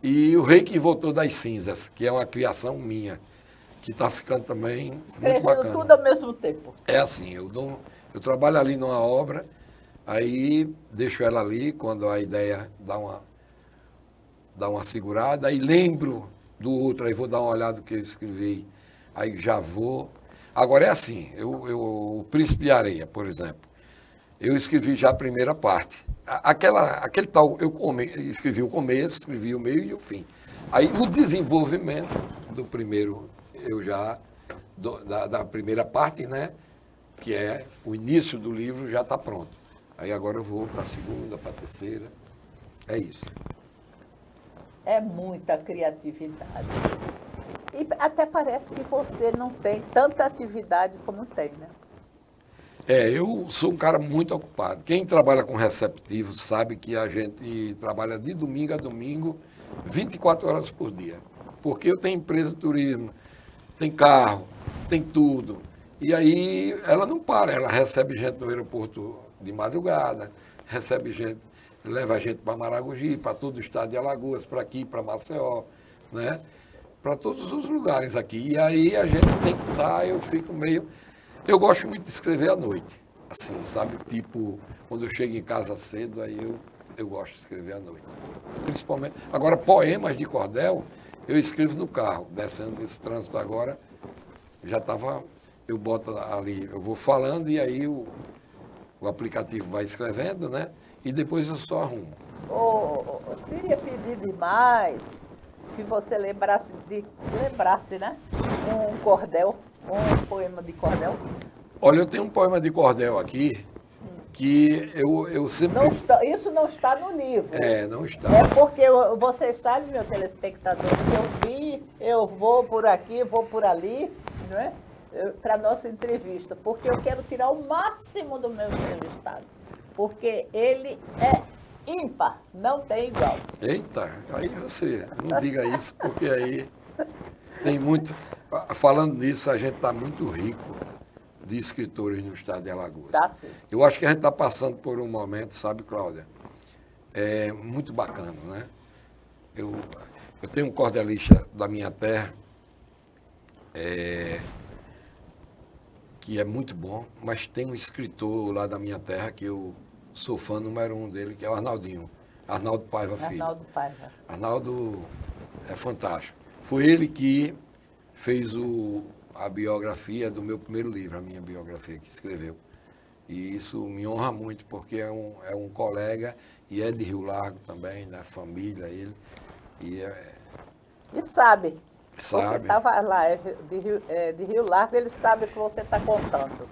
E O Rei que Voltou das Cinzas, que é uma criação minha, que está ficando também muito bacana. Tudo ao mesmo tempo. É assim, eu trabalho ali numa obra, aí deixo ela ali, quando a ideia dá uma segurada, aí lembro do outro, aí vou dar uma olhada no que eu escrevi, aí já vou. Agora é assim, o Príncipe de Areia, por exemplo, eu escrevi já a primeira parte. Aquele tal, escrevi o começo, escrevi o meio e o fim. Aí o desenvolvimento do primeiro, da primeira parte, né? que é o início do livro, já está pronto. Aí agora eu vou para a segunda, para a terceira. É isso. É muita criatividade. E até parece que você não tem tanta atividade como tem, né? Eu sou um cara muito ocupado. Quem trabalha com receptivo sabe que a gente trabalha de domingo a domingo, 24 horas por dia. Porque eu tenho empresa de turismo, tem carro, tem tudo. E aí ela não para, ela recebe gente no aeroporto de madrugada, recebe gente, leva a gente para Maragogi, para todo o estado de Alagoas, para aqui, para Maceió, né? Para todos os lugares aqui. E aí a gente tem que estar, eu fico meio... Eu gosto muito de escrever à noite, assim, sabe? Tipo, quando eu chego em casa cedo, aí eu gosto de escrever à noite. Principalmente... Agora, poemas de cordel, eu escrevo no carro, descendo desse trânsito agora, já estava... Eu boto ali, eu vou falando e aí o aplicativo vai escrevendo, né? E depois eu só arrumo. Seria pedir demais que você lembrasse, né? Um cordel, um poema de cordel. Olha, eu tenho um poema de cordel aqui que eu sempre... Isso não está no livro. Não está. É porque você sabe, meu telespectador, que eu vou por aqui, vou por ali, não é? Para a nossa entrevista, porque eu quero tirar o máximo do meu entrevistado, porque ele é ímpar, não tem igual. Eita, aí você não diga isso, porque aí tem muito... Falando nisso, a gente está muito rico de escritores no estado de Alagoas. Tá sim. Eu acho que a gente está passando por um momento, sabe, Cláudia, muito bacana, né? Eu tenho um cordelista da minha terra, que é muito bom, mas tem um escritor lá da minha terra que eu sou fã número 1 dele, que é o Arnaldinho, Arnaldo Paiva Filho. Arnaldo Paiva. Arnaldo é fantástico. Foi ele que fez a biografia do meu primeiro livro, a minha biografia que escreveu. E isso me honra muito, porque é um colega e é de Rio Largo também, né? Família, ele. E sabe. Sabe. Porque estava lá, de Rio Largo, ele sabe o que você está contando.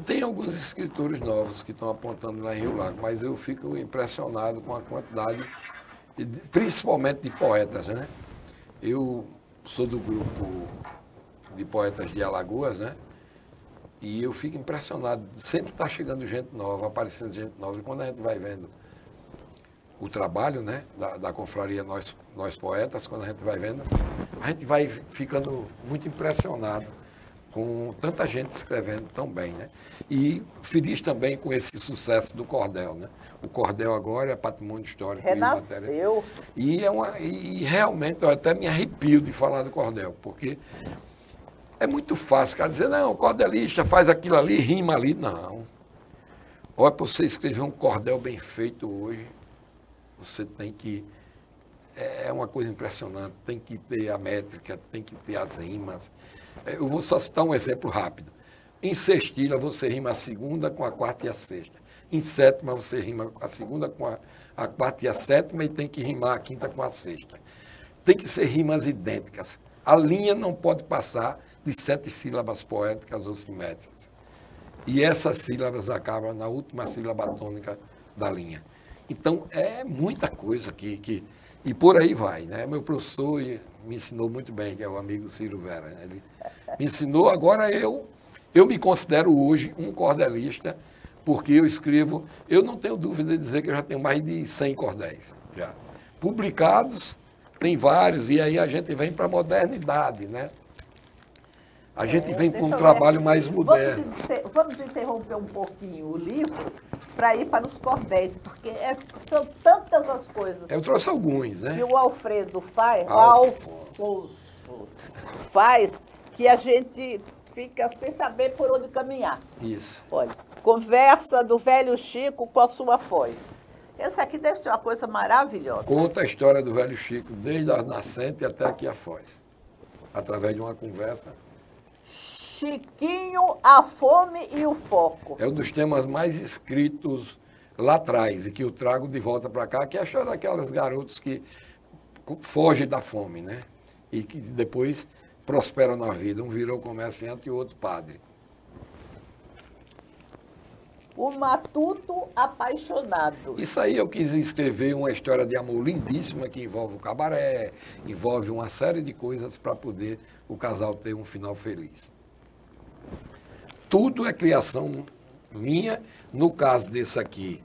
Tem alguns escritores novos que estão apontando lá em Rio Largo, mas eu fico impressionado com a quantidade, principalmente de poetas, né? Eu sou do grupo de poetas de Alagoas, né? E eu fico impressionado. Sempre está chegando gente nova, aparecendo gente nova. E quando a gente vai vendo o trabalho, né, da confraria Nós Poetas, quando a gente vai vendo, a gente vai ficando muito impressionado com tanta gente escrevendo tão bem, né? E feliz também com esse sucesso do cordel, né? O cordel agora é patrimônio histórico. Renasceu. E realmente eu até me arrepio de falar do cordel, porque é muito fácil, cara, dizer, não, o cordelista faz aquilo ali, rima ali. Não. Olha, para você escrever um cordel bem feito hoje, você tem que... É uma coisa impressionante, tem que ter a métrica, tem que ter as rimas. Eu vou só citar um exemplo rápido. Em sextilha, você rima a segunda com a quarta e a sexta. Em sétima, você rima a segunda com a quarta e a sétima e tem que rimar a quinta com a sexta. Tem que ser rimas idênticas. A linha não pode passar de 7 sílabas poéticas ou simétricas. E essas sílabas acabam na última sílaba tônica da linha. Então, é muita coisa e por aí vai, né? Meu professor me ensinou muito bem, que é o amigo Ciro Vera, né? Ele me ensinou, agora eu me considero hoje um cordelista, porque eu escrevo, eu não tenho dúvida de dizer que eu já tenho mais de 100 cordéis, já. Publicados, tem vários, e aí a gente vem para a modernidade, né? A gente vem com um trabalho mais moderno. Vamos interromper um pouquinho o livro para ir para os cordéis, porque são tantas as coisas. Eu trouxe alguns, né? Que o Alfredo faz, Alfonso faz, que a gente fica sem saber por onde caminhar. Isso. Olha, conversa do velho Chico com a sua foz. Essa aqui deve ser uma coisa maravilhosa. Conta a história do velho Chico, desde a nascente até aqui a foz, através de uma conversa. Chiquinho, a fome e o foco. É um dos temas mais escritos lá atrás e que eu trago de volta para cá, que é a história daquelas garotas que fogem da fome, né? E que depois prosperam na vida. Um virou comerciante e o outro padre. O matuto apaixonado. Isso aí eu quis escrever uma história de amor lindíssima que envolve o cabaré, envolve uma série de coisas para poder o casal ter um final feliz. Tudo é criação minha. No caso desse aqui,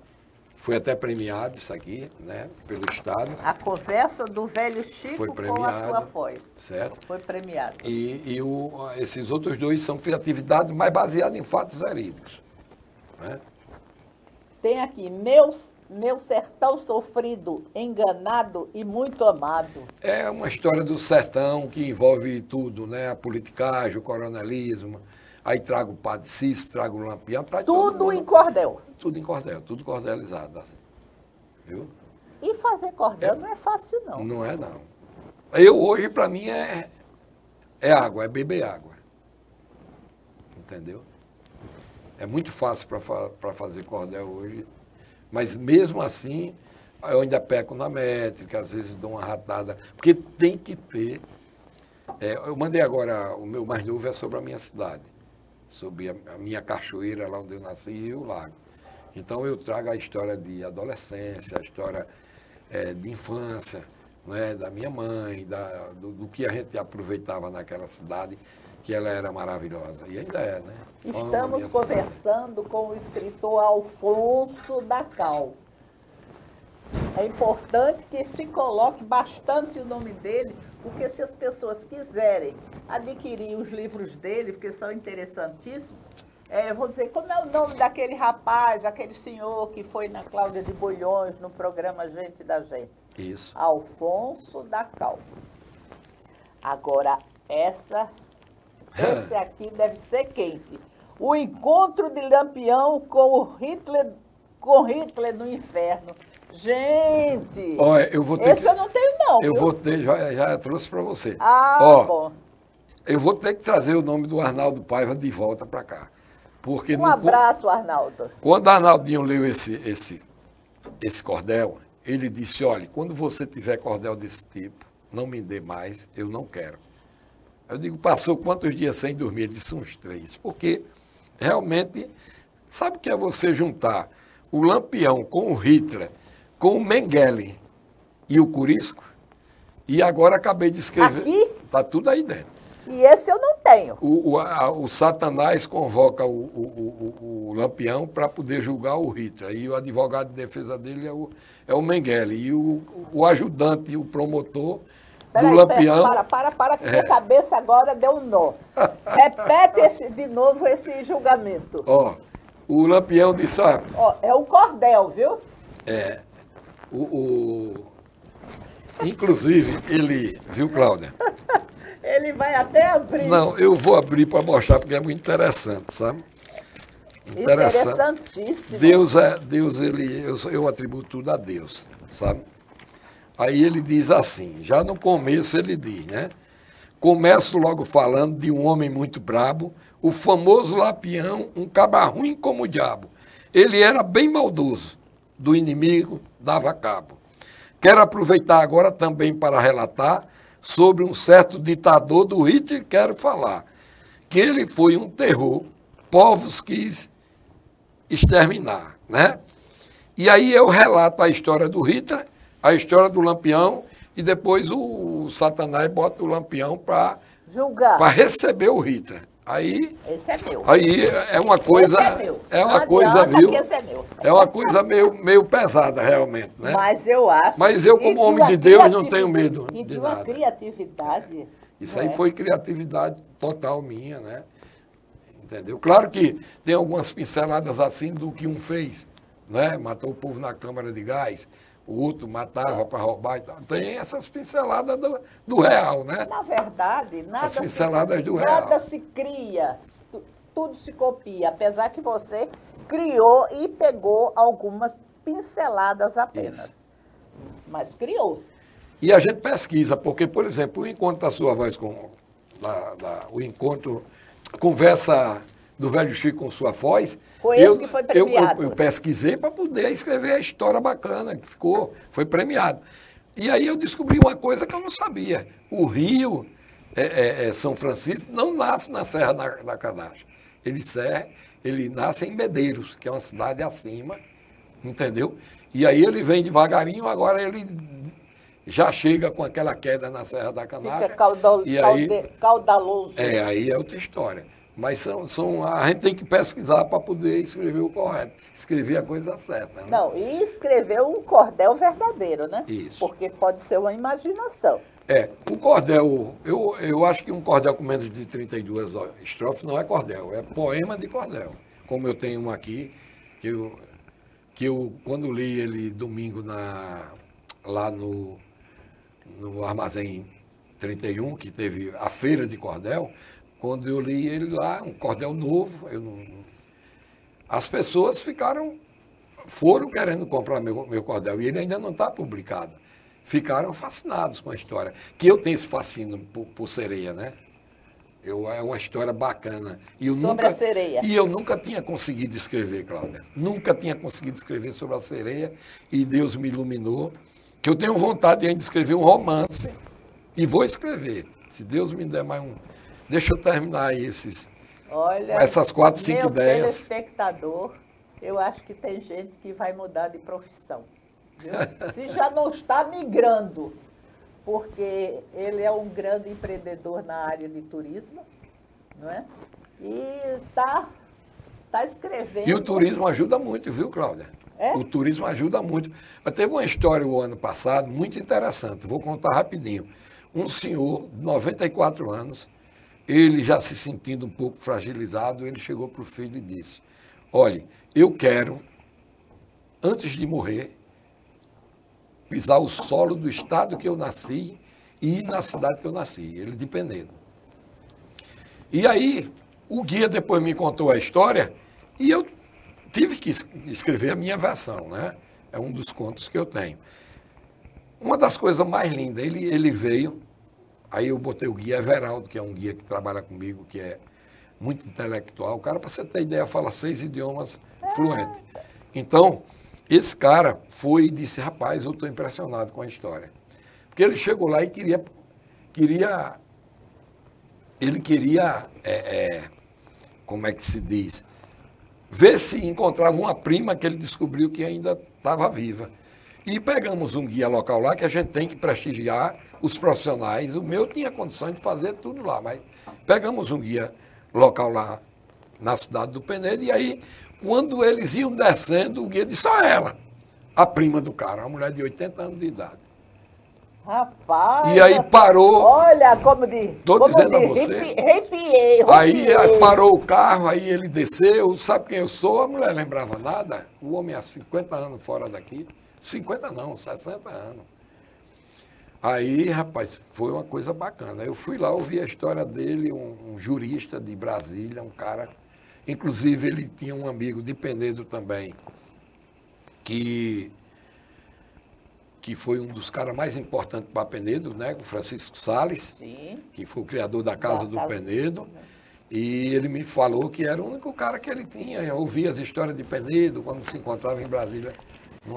foi até premiado isso aqui, né, pelo Estado. A conversa do velho Chico Foi com a premiado, sua voz. certo? Foi premiado. E esses outros dois são criatividades, mas baseadas em fatos verídicos. Né? Tem aqui, meu sertão sofrido, enganado e muito amado. É uma história do sertão que envolve tudo, né? A politicagem, o coronelismo. Aí trago o Padre Cícero, trago o Lampião, trago Tudo em cordel. Tudo em cordel, tudo cordelizado. Viu? E fazer cordel não é fácil, não. Não é, não. Eu hoje, para mim, é água, é beber água. Entendeu? É muito fácil para fazer cordel hoje, mas mesmo assim, eu ainda peco na métrica, às vezes dou uma ratada, porque tem que ter. Eu mandei agora, o meu mais novo é sobre a minha cidade, sobre a minha cachoeira, lá onde eu nasci, e o lago. Então eu trago a história de adolescência, a história de infância, né, da minha mãe, do que a gente aproveitava naquela cidade, que ela era maravilhosa. E ainda é, né? Estamos conversando com o escritor Alfonso da Cal. É importante que se coloque bastante o nome dele, porque se as pessoas quiserem adquirir os livros dele, porque são interessantíssimos, vou dizer, como é o nome daquele rapaz, aquele senhor que foi na Cláudia de Bulhões, no programa Gente da Gente? Isso. Alfonso da Cal. Agora, esse aqui deve ser quente. O encontro de Lampião com Hitler no inferno. Gente! Olha, eu vou ter esse eu não tenho, não. Eu viu? vou ter, já trouxe para você. Bom. Eu vou ter que trazer o nome do Arnaldo Paiva de volta para cá. Porque Um abraço, Arnaldo. Quando Arnaldinho leu esse cordel, ele disse, olha, quando você tiver cordel desse tipo, não me dê mais, eu não quero. Eu digo, passou quantos dias sem dormir? Ele disse, uns 3. Porque realmente, sabe o que é você juntar o Lampião com o Hitler, com o Mengele e o Curisco? E agora acabei de escrever. Aqui? Está tudo aí dentro. E esse eu não tenho. O Satanás convoca o Lampião para poder julgar o Hitler. E o advogado de defesa dele é o Mengele. E o ajudante, o promotor do Lampião... Para, que minha cabeça agora deu um nó. Repete de novo esse julgamento. Ó, o Lampião disse... Ó, é o cordel, viu? Inclusive, ele... Viu, Cláudia? Ele vai até abrir. Não, eu vou abrir para mostrar, porque é muito interessante, sabe? Interessantíssimo. Deus, eu atribuo tudo a Deus, sabe? Aí ele diz assim, já no começo ele diz, né? Começo logo falando de um homem muito brabo, o famoso Lampião, um cabra ruim como o diabo. Ele era bem maldoso, do inimigo dava cabo. Quero aproveitar agora também para relatar sobre um certo ditador do Hitler, quero falar, que ele foi um terror, povos quis exterminar, né? E aí eu relato a história do Hitler, a história do Lampião, e depois o Satanás bota o Lampião para julgar, para receber o Hitler. Aí, esse é meu. Aí é uma coisa, esse é meu. é uma não coisa, viu? Que esse é meu. É uma coisa meio pesada realmente, né? Mas eu acho. Mas eu, como homem de Deus, não tenho medo e de de uma nada. criatividade. Isso aí foi criatividade total minha, né? Entendeu? Claro que tem algumas pinceladas assim do que um fez, né? Matou o povo na câmara de gás, o outro matava para roubar e tal. Tem essas pinceladas do real, né? Na verdade, as pinceladas do real. Nada se cria, tudo se copia, apesar que você criou e pegou algumas pinceladas apenas. Isso. Mas criou. E a gente pesquisa, porque, por exemplo, o encontro da sua voz com... o encontro, conversa do velho Chico com sua voz... Foi esse que foi premiado. Eu pesquisei para poder escrever a história bacana, que foi premiado. E aí eu descobri uma coisa que eu não sabia. O rio São Francisco não nasce na Serra da Canastra. Ele Ele nasce em Medeiros, que é uma cidade acima, entendeu? E aí ele vem devagarinho, agora ele já chega com aquela queda na Serra da Canária. Fica caudaloso. Aí é outra história. Mas a gente tem que pesquisar para poder escrever o correto, escrever a coisa certa. Né? Não, e escrever um cordel verdadeiro, né? Isso. Porque pode ser uma imaginação. O cordel, eu acho que um cordel com menos de 32 estrofes não é cordel, é poema de cordel. Como eu tenho um aqui, que eu quando li ele domingo lá no Armazém 31, que teve a feira de cordel, quando eu li ele lá, um cordel novo, as pessoas foram querendo comprar meu cordel, e ele ainda não está publicado. Ficaram fascinados com a história. Que eu tenho esse fascínio por sereia, né? É uma história bacana. Sobre a sereia. E eu nunca tinha conseguido escrever, Cláudia. Nunca tinha conseguido escrever sobre a sereia, e Deus me iluminou, que eu tenho vontade de escrever um romance, e vou escrever. Se Deus me der mais um... Deixa eu terminar aí essas 4, 5 ideias. Meu telespectador, eu acho que tem gente que vai mudar de profissão. Viu? Se já não está migrando, porque ele é um grande empreendedor na área de turismo, não é? E está escrevendo. E o turismo ajuda muito, viu, Cláudia? O turismo ajuda muito. Mas teve uma história o ano passado muito interessante, vou contar rapidinho. Um senhor de 94 anos, ele já se sentindo um pouco fragilizado, ele chegou para o filho e disse: olha, eu quero, antes de morrer, pisar o solo do estado que eu nasci e ir na cidade que eu nasci, ele de Penedo. E aí, o guia depois me contou a história e eu tive que escrever a minha versão, né? É um dos contos que eu tenho. Uma das coisas mais lindas, ele veio, aí eu botei o guia Everaldo, que é um guia que trabalha comigo, que é muito intelectual. O cara, para você ter ideia, fala 6 idiomas fluentes. Então, esse cara foi e disse: rapaz, eu estou impressionado com a história. Porque ele chegou lá e queria como é que se diz? Ver se encontrava uma prima que ele descobriu que ainda estava viva. E pegamos um guia local lá, que a gente tem que prestigiar os profissionais. O meu tinha condições de fazer tudo lá, mas pegamos um guia local lá na cidade do Penedo, e aí, quando eles iam descendo, o guia disse: só ela, a prima do cara, uma mulher de 80 anos de idade. Rapaz! E aí parou. Olha, como de. Estou dizendo a você. Arrepiei. Aí parou o carro, aí ele desceu. Sabe quem eu sou? A mulher lembrava nada. O homem há 50 anos fora daqui. 50 não, 60 anos. Aí, rapaz, foi uma coisa bacana. Eu fui lá ouvir a história dele, um jurista de Brasília, um cara. Inclusive, ele tinha um amigo de Penedo também, que foi um dos caras mais importantes para Penedo, né? O Francisco Salles, Sim. Que foi o criador da Casa do Penedo. E ele me falou que era o único cara que ele tinha. Eu ouvia as histórias de Penedo quando se encontrava em Brasília.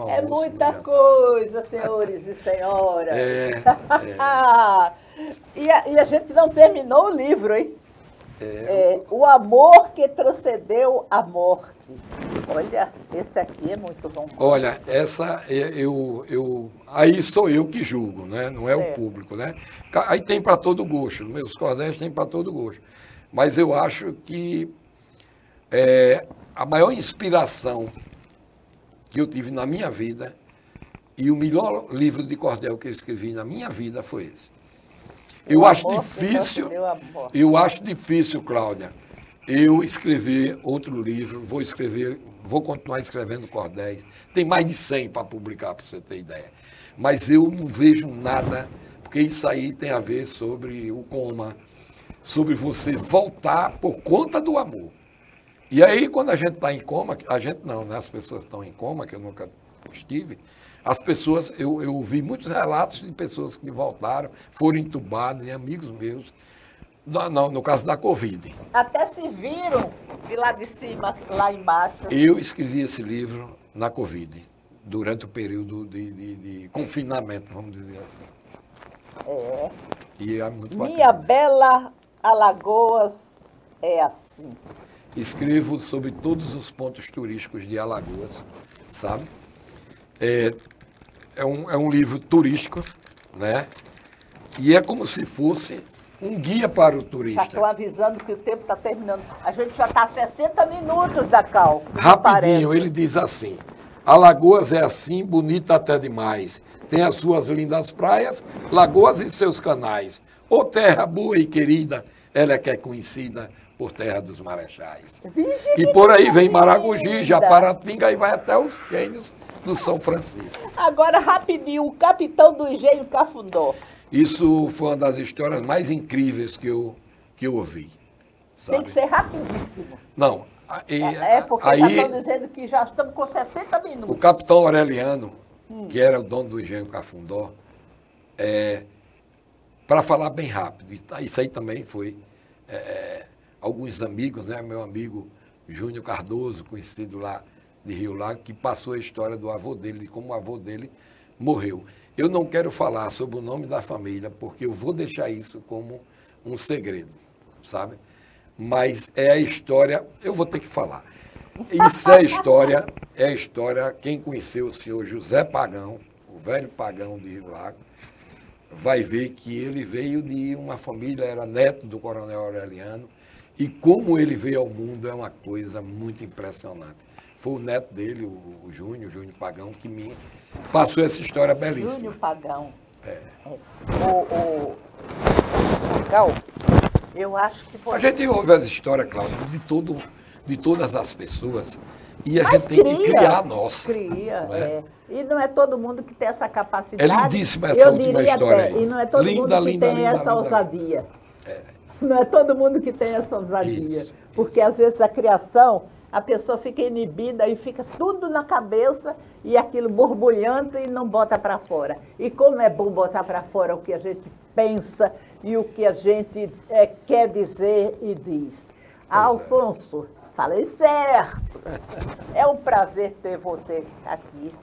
É muita coisa, senhores e senhoras. E a gente não terminou o livro, hein? O amor que transcendeu a morte. Olha, esse aqui é muito bom. Olha, essa aí sou eu que julgo, né? Não é o público, né? Aí tem para todo gosto, meus cordéis tem para todo gosto. Mas eu acho que a maior inspiração que eu tive na minha vida e o melhor livro de cordel que eu escrevi na minha vida foi esse. Eu acho difícil, Cláudia, eu escrever outro livro, vou continuar escrevendo cordéis. Tem mais de 100 para publicar, para você ter ideia. Mas eu não vejo nada, porque isso aí tem a ver sobre o coma, sobre você voltar por conta do amor. E aí, quando a gente está em coma, a gente não, né? As pessoas estão em coma, que eu nunca estive, as pessoas, eu ouvi muitos relatos de pessoas que voltaram, foram entubadas, e amigos meus, no caso da Covid. Até se viram de lá de cima, lá embaixo. Eu escrevi esse livro na Covid, durante o período de confinamento, vamos dizer assim. E é muito bacana. Minha bela Alagoas é assim. escrevo sobre todos os pontos turísticos de Alagoas, sabe? É um livro turístico, né? E é como se fosse um guia para o Já turista. estou avisando que o tempo está terminando. A gente já está a 60 minutos da Cal. Rapidinho, ele diz assim: Alagoas é assim, bonita até demais. Tem as suas lindas praias, lagoas e seus canais. Ô terra boa e querida, ela é que é conhecida por terra dos marechais. Vixe, E que por aí coisa vem linda. Maragogi, Japaratinga e vai até os cânions do São Francisco. Agora, rapidinho, o capitão do engenho Cafundó. Isso foi uma das histórias mais incríveis que eu ouvi. Sabe? Tem que ser rapidíssimo. Não, Porque aí, já estão dizendo que já estamos com 60 minutos. o capitão Aureliano, que era o dono do engenho Cafundó, para falar bem rápido, isso aí também foi alguns amigos, né? Meu amigo Júnior Cardoso, conhecido lá de Rio Lago, que passou a história do avô dele, de como o avô dele morreu. Eu não quero falar sobre o nome da família, porque eu vou deixar isso como um segredo, sabe? Mas é a história, eu vou ter que falar. Isso é a história, quem conheceu o senhor José Pagão, o velho Pagão de Rio Lago, vai ver que ele veio de uma família, era neto do coronel Aureliano, e como ele veio ao mundo é uma coisa muito impressionante. Foi o neto dele, o Júnior Pagão, que me passou essa história belíssima. Júnior Pagão. Gal, eu acho que você... A gente ouve as histórias, Cláudia, de todas as pessoas, e a gente tem que criar a nossa. Cria, não é? E não é todo mundo que tem essa capacidade. É lindíssima essa última história aí. E não é todo mundo que tem essa ousadia. Não é todo mundo que tem essa ousadia. Porque às vezes a criação, a pessoa fica inibida e fica tudo na cabeça e aquilo borbulhando e não bota para fora. E como é bom botar para fora o que a gente pensa e o que a gente quer dizer e diz. Alfonso, falei certo. É um prazer ter você aqui.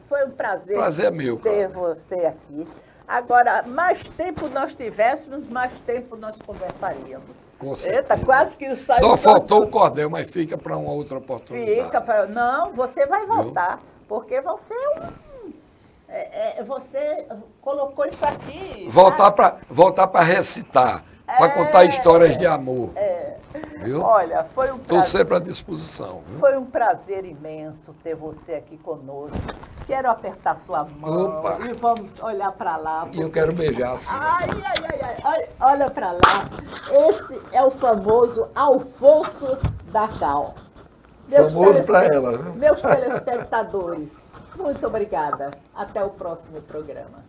Foi um prazer, meu, ter você aqui. Agora, mais tempo nós tivéssemos, mais tempo nós conversaríamos. Com certeza. Eita, quase que saiu. Só faltou o cordel, mas fica para uma outra oportunidade. Não, você vai voltar, porque você você colocou isso aqui. Voltar para recitar, para contar histórias de amor. Viu? Olha, foi um prazer. Estou sempre à disposição. Viu? Foi um prazer imenso ter você aqui conosco. Quero apertar sua mão. Opa. E vamos olhar para lá. E eu quero beijar a sua. Ai. Olha para lá. Esse é o famoso Alfonso da Cal. Famoso para ela, viu? Meus telespectadores, muito obrigada. Até o próximo programa.